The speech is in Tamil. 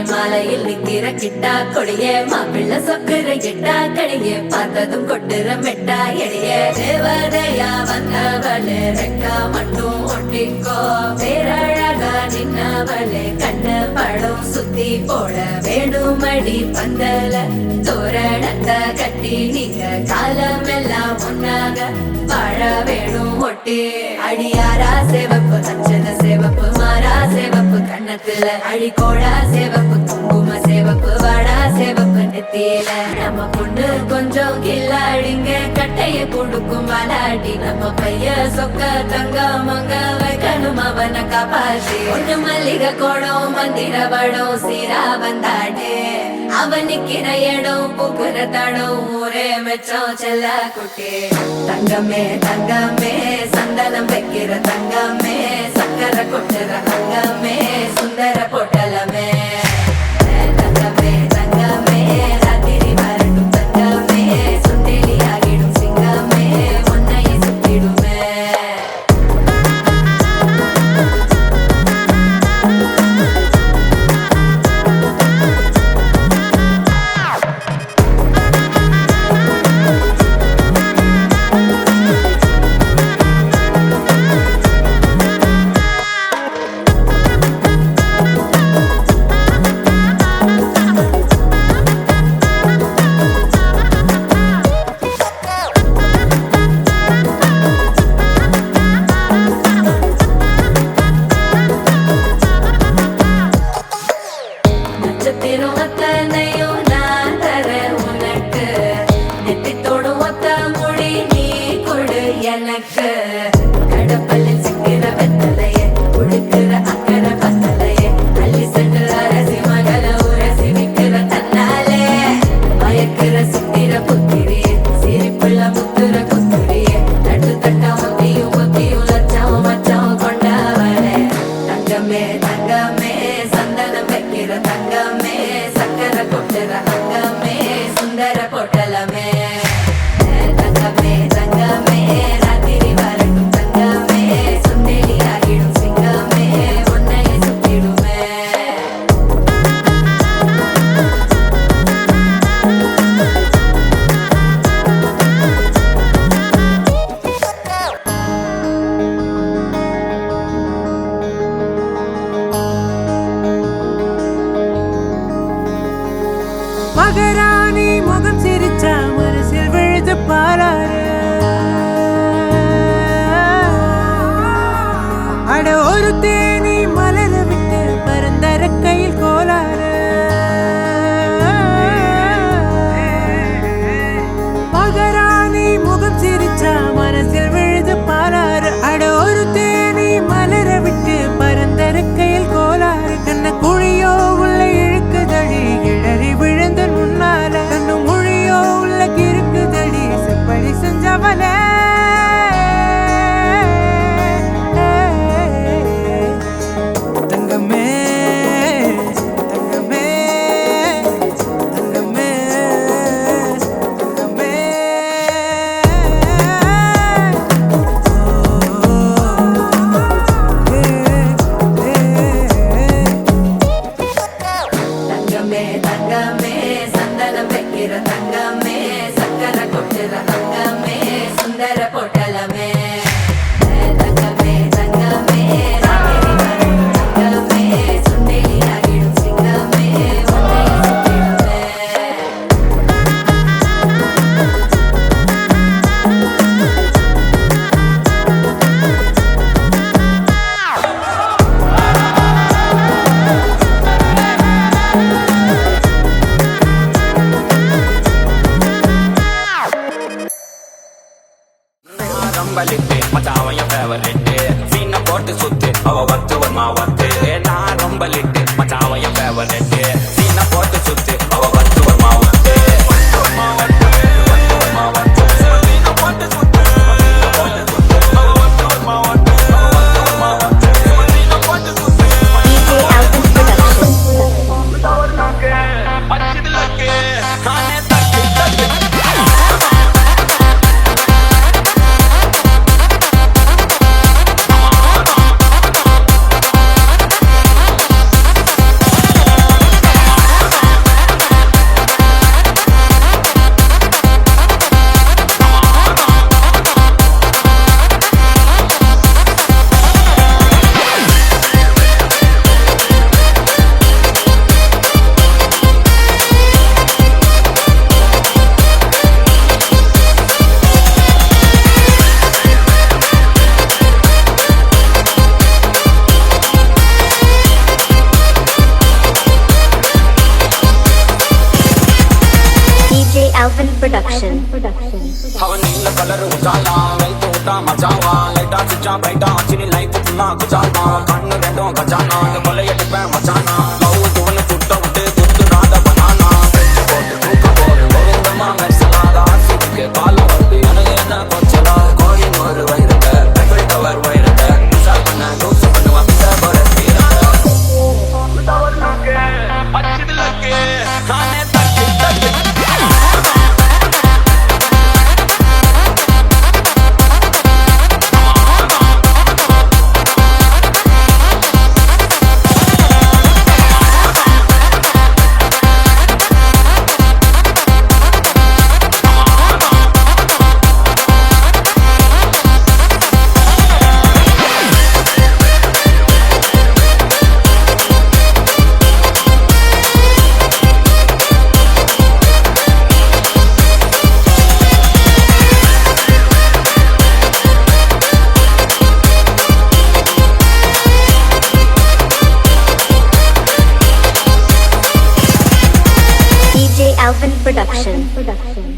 மாலையில் நிக்கிற கிட்டா கொடியே மாப்பிள்ள சொக்குற கிட்டா கடியே பார்த்ததும் கொட்டுற மெட்டா எடியே தேவதையா வந்தவளே ரெக்கா மட்டும் ஒட்டிக்கோ பேரழகா நின்னவளே கண்ண படம் சுத்தி போட வேணுமடி பந்தல தோரணத்தை கட்டி நீங்க காலமெல்லாம் ஒன்னாக வாழ வேணும் ஒட்டி அடியாரா சேவப்பு அச்சத சேவப்பு மாறா சேவப்பு கண்ணத்துல அடிக்கோடா சேவப்பு குங்கும சேவப்பு வாடா சேவப்பு நெத்தியில நம்ம பொண்ணு கொஞ்சம் கில்லாடிங்க கட்டைய கொடுக்கும் வாலாட்டி நம்ம பைய சொக்க தங்க மங்க வைக்கணும் அவனை காப்பாற்றி ஒண்ணு மல்லிகை கோடம் மந்திர வடம் சீரா வந்தாடே அவன் நிக்கிற இடம் பூக்குற தடம் ஊரே மெச்சம் செல்ல குட்டி தங்கமே தங்கமே சந்தனம் வைக்கிற தங்கமே சக்கர கொட்டுற தங்கமே சுந்தர பொட்டலமே தங்கமே தங்கமே ராத்திரி வரட்டும் தங்கமே சுண்டெலி ஆகிடும் சிங்கமே உன்னைய சுத்திடுமே எனக்கு கடப்பல்லில் சிக்கிற வெத்தலைய உடுக்கிற அக்கறை பத்தலைய அள்ளி சென்று அரசி மகள உரசி விக்கிற தன்னாலே மயக்கிற சித்திர புத்திரிய சிரிப்புள்ள முத்துற குத்துரிய தட்டு தட்டா ஒத்தியும் ஒத்தியும் லட்சம் மச்சம் கொண்டவளே தங்கமே தங்கமே சந்தனம் வைக்கிற தங்கமே சக்கர கொட்டுற தங்கமே சுந்தர பொட்டலமே தங்கமே தங்கமே ராத்திரி வரட்டும் தங்கமே சுண்டெலி ஆகிடும் சிங்கமே உன்னைய சுத்திடுமே மகராணி முகம் சிரிச்சா மனசில் விழுது பாராரு அட ஒரு தேனி மலர விட்டு பரந்தர கையில் கோலாறு மகரா தங்கமே சந்தனம் வைக்கிற தங்கமே சக்கரை கொட்டுற தங்கமே சுந்தர பொட்டலமே தங்கமே தங்கமே ராத்திரி வரும் தங்கமே சுண்டெலி ஆகிடும் சிங்கமே உன்னை சுத்திடுமே ரம்பலிட்டு மச்சான் என் ஃபேவரேட்டு சீனை போட்டு சுத்து அவ வத்து வருமா வத்து நான் ரம்பலிட்டு மச்சான் என் ஃபேவரேட்டு சீனை போட்டு சுத்து அவ வத்து வருமா வத்து Alvin Production. அவன் நீல கலர் உஜாலா லைட் விட்டா மஜாவா லைட்டா சிச்சா பைட்டா சினி லைஃப் ஃபுல்லா குஜாலா கண்ணு ரெண்டும் கஜானா கொலையடிப்பேன் மச்சானா லவ் தோணு சுட்ட விட்டு குத்துறாத பனானா போட்டு தூக்க போடு கோவிந்தமா மெர்சலாத ஆசிக்கு காலம் வந்து எனக்கு என்ன கொஞ்சலா கோயின் ஒரு வைரத்தை ரெஃபில் கவர் வைரத்தை மிசால் பண்ண தூசு பண்ணுவா மிசா போற நானே தட்டி தட்டி Alvin Production.